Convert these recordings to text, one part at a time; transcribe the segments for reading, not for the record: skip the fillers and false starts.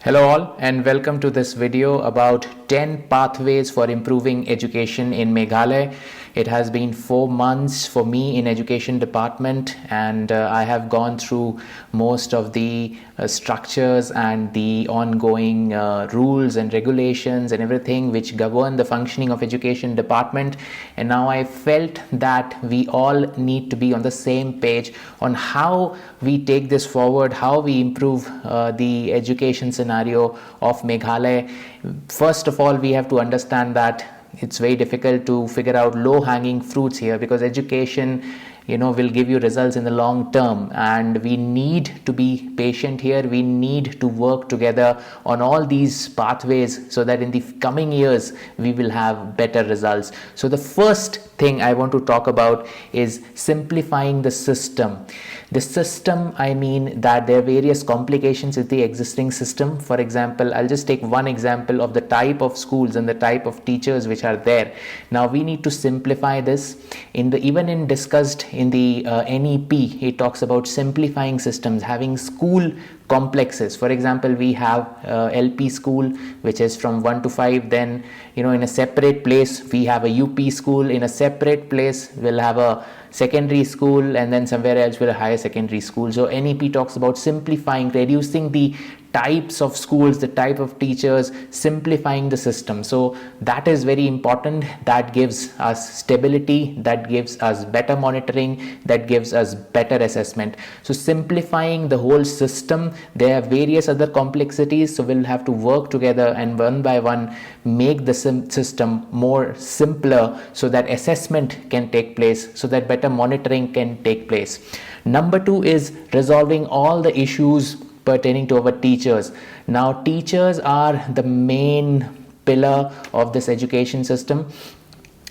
Hello all and welcome to this video about 10 pathways for improving education in Meghalaya. It has been 4 months for me in education department and I have gone through most of the structures and the ongoing rules and regulations and everything which govern the functioning of education department, and now I felt that we all need to be on the same page on how we take this forward, how we improve the education scenario of Meghalaya. First of all, we have to understand that it's very difficult to figure out low-hanging fruits here, because education will give you results in the long term, and we need to be patient here. We need to work together on all these pathways so that in the coming years we will have better results. So the first thing I want to talk about is simplifying the system. The system, I mean that there are various complications with the existing system. For example, I'll just take one example of the type of schools and the type of teachers which are there. Now we need to simplify this. Even discussed in the NEP, it talks about simplifying systems, having school complexes. For example, we have LP school which is from 1 to 5, then in a separate place we have a UP school, in a separate place we'll have a secondary school, and then somewhere else we'll have a higher secondary school. So NEP talks about simplifying, reducing the types of schools, the type of teachers, simplifying the system. So that is very important. That gives us stability, that gives us better monitoring, that gives us better assessment. So simplifying the whole system. There are various other complexities, so we'll have to work together and one by one make the system more simpler so that assessment can take place, so that better monitoring can take place. Number 2 is resolving all the issues pertaining to our teachers. Now teachers are the main pillar of this education system.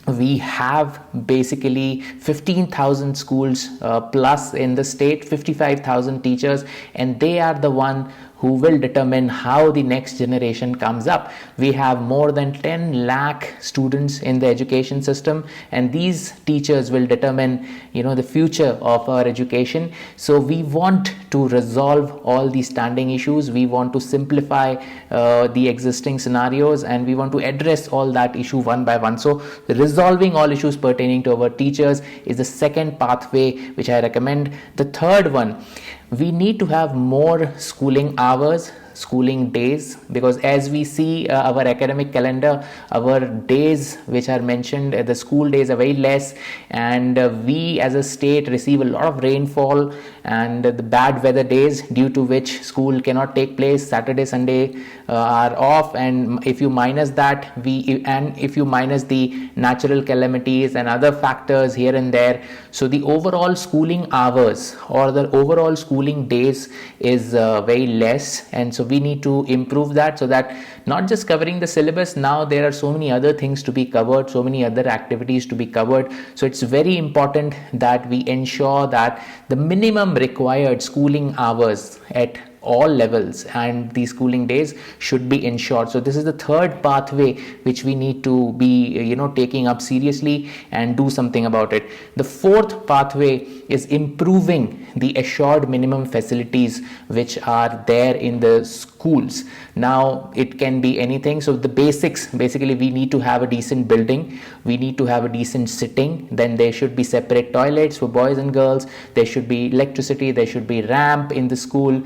We have basically 15,000 schools plus in the state, 55,000 teachers, and they are the one who will determine how the next generation comes up. We have more than 10 lakh students in the education system, and these teachers will determine the future of our education. So we want to resolve all these standing issues. We want to simplify the existing scenarios, and we want to address all that issue one by one. So resolving all issues pertaining to our teachers is the second pathway which I recommend. The third one, we need to have more schooling hours, schooling days, because as we see our academic calendar, our days which are mentioned, the school days are very less, and we as a state receive a lot of rainfall and the bad weather days, due to which school cannot take place. Saturday, Sunday are off, and if you minus that, if you minus the natural calamities and other factors here and there, so the overall schooling hours or the overall schooling days is very less, and so we need to improve that, so that not just covering the syllabus, now there are so many other things to be covered, so many other activities to be covered. So it's very important that we ensure that the minimum required schooling hours at all levels and the schooling days should be ensured. So this is the third pathway which we need to be taking up seriously and do something about it. The fourth pathway is improving the assured minimum facilities which are there in the schools. Now it can be anything. So the basics, basically we need to have a decent building, we need to have a decent sitting, then there should be separate toilets for boys and girls, there should be electricity, there should be ramp in the school,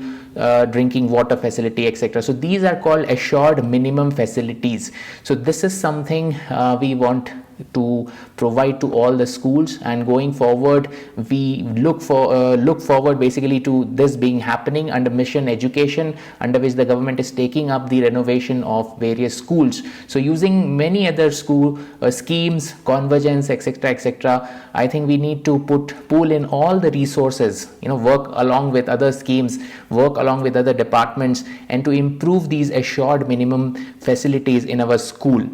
drinking water facility, etc. So these are called assured minimum facilities. So this is something we want to provide to all the schools, and going forward we look forward basically to this being happening under mission education, under which the government is taking up the renovation of various schools. So using many other school schemes, convergence, etc., I think we need to pool in all the resources, work along with other schemes, work along with other departments, and to improve these assured minimum facilities in our school.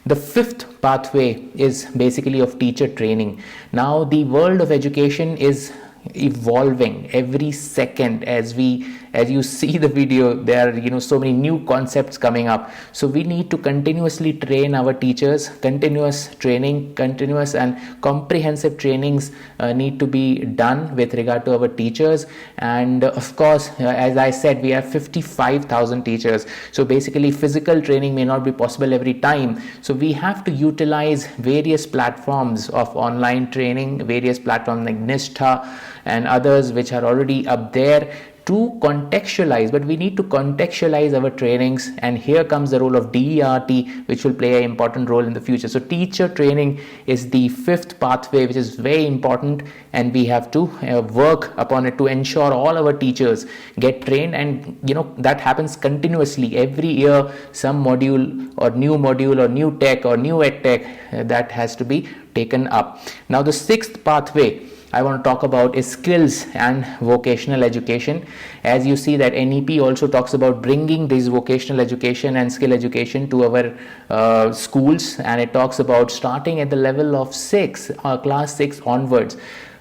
The fifth pathway is basically of teacher training. Now the world of education is evolving every second as we as you see the video, there are so many new concepts coming up. So we need to continuously train our teachers. Continuous training, continuous and comprehensive trainings need to be done with regard to our teachers. And of course, as I said, we have 55,000 teachers. So basically physical training may not be possible every time. So we have to utilize various platforms of online training, various platforms like Nishtha and others which are already up there, to contextualize. But we need to contextualize our trainings, and here comes the role of DERT, which will play an important role in the future. So teacher training is the fifth pathway, which is very important, and we have to work upon it to ensure all our teachers get trained. And that happens continuously. Every year some module or new tech or new ed tech that has to be taken up. Now the sixth pathway I want to talk about is skills and vocational education. As you see that NEP also talks about bringing this vocational education and skill education to our schools, and it talks about starting at the level of class 6 onwards.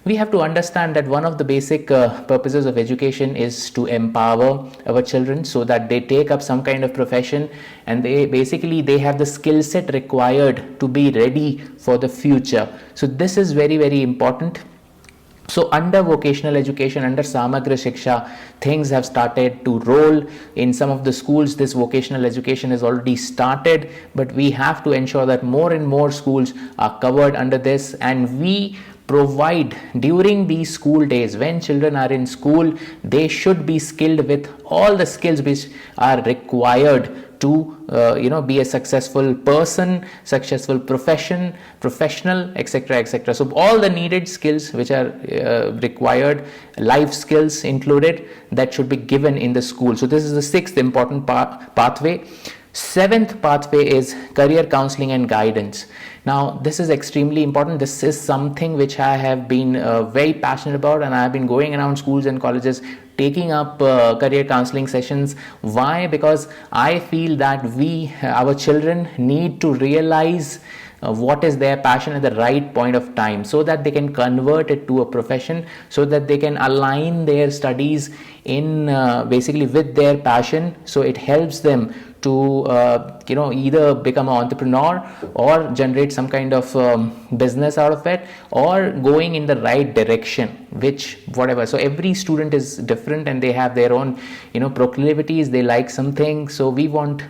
We have to understand that one of the basic purposes of education is to empower our children so that they take up some kind of profession, and they have the skill set required to be ready for the future. So this is very, very important. So under vocational education, under Samagra Shiksha, things have started to roll. In some of the schools, this vocational education has already started, but we have to ensure that more and more schools are covered under this, and we provide during these school days. When children are in school, they should be skilled with all the skills which are required to be a successful person, successful professional, etc., etc. So all the needed skills which are required, life skills included, that should be given in the school. So this is the sixth important pathway. Seventh pathway is career counseling and guidance. Now this is extremely important. This is something which I have been very passionate about, and I have been going around schools and colleges taking up career counseling sessions. Why? Because I feel that our children need to realize what is their passion at the right point of time, so that they can convert it to a profession, so that they can align their studies in basically with their passion. So it helps them to either become an entrepreneur or generate some kind of business out of it, or going in the right direction, whatever. So every student is different, and they have their own proclivities. They like something, so we want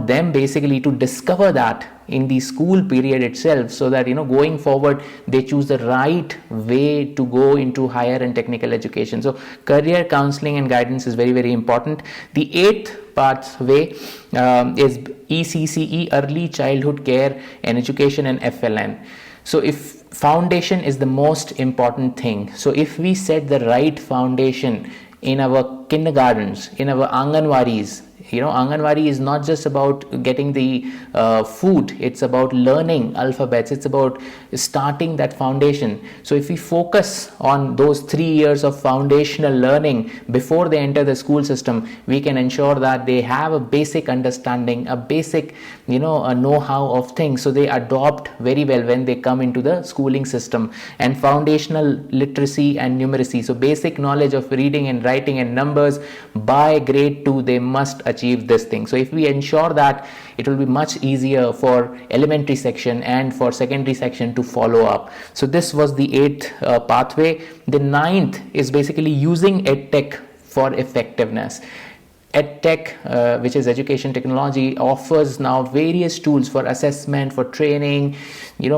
them basically to discover that in the school period itself, so that going forward they choose the right way to go into higher and technical education. So career counseling and guidance is very, very important. The eighth pathway is ECCE, Early Childhood Care and Education, and FLN. So if foundation is the most important thing, so if we set the right foundation in our kindergartens, in our Anganwadis, Anganwadi is not just about getting the food, it's about learning alphabets, it's about starting that foundation. So if we focus on those 3 years of foundational learning before they enter the school system, we can ensure that they have a basic understanding, a basic a know-how of things, so they adopt very well when they come into the schooling system. And foundational literacy and numeracy, so basic knowledge of reading and writing and numbers, by grade 2 they must achieve this thing. So if we ensure that, it will be much easier for elementary section and for secondary section to follow up. So this was the eighth pathway. The ninth is basically using EdTech for effectiveness. EdTech, which is education technology, offers now various tools for assessment, for training,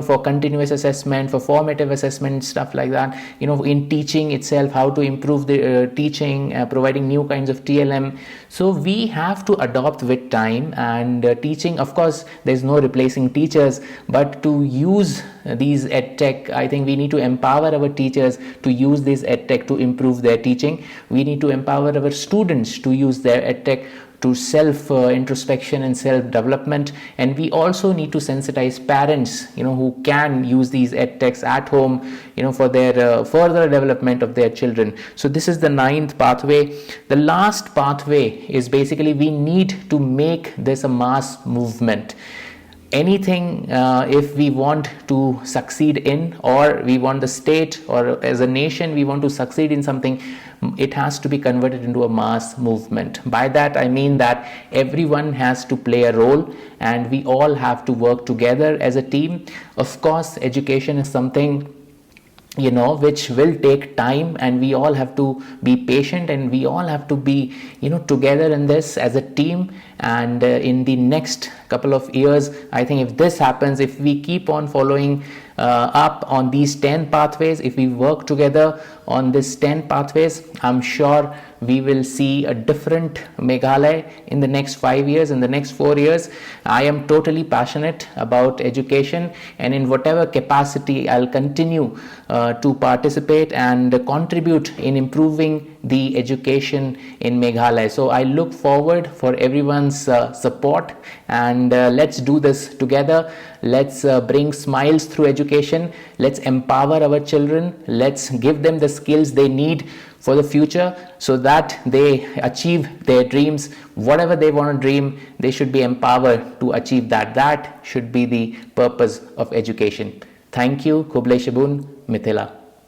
for continuous assessment, for formative assessment, stuff like that. In teaching itself, how to improve the teaching, providing new kinds of TLM. So we have to adopt with time, and teaching, of course, there's no replacing teachers, but to use these EdTech, I think we need to empower our teachers to use this EdTech to improve their teaching. We need to empower our students to use their EdTech to self introspection and self development. And we also need to sensitize parents who can use these EdTechs at home for their further development of their children. So this is the ninth pathway. The last pathway is basically we need to make this a mass movement. Anything, if we want to succeed in, or we want the state or as a nation we want to succeed in something, it has to be converted into a mass movement. By that I mean that everyone has to play a role and we all have to work together as a team. Of course, education is something which will take time, and we all have to be patient, and we all have to be together in this as a team. And in the next couple of years, I think if this happens, if we keep on following up on these 10 pathways, if we work together on this 10 pathways, I'm sure we will see a different Meghalaya in the next 5 years, in the next 4 years. I am totally passionate about education, and in whatever capacity I'll continue to participate and contribute in improving the education in Meghalaya. So I look forward for everyone's support, and let's do this together. Let's bring smiles through education. Let's empower our children. Let's give them the skills they need for the future so that they achieve their dreams. Whatever they want to dream, they should be empowered to achieve that. That should be the purpose of education. Thank you. Khublei, Mitela.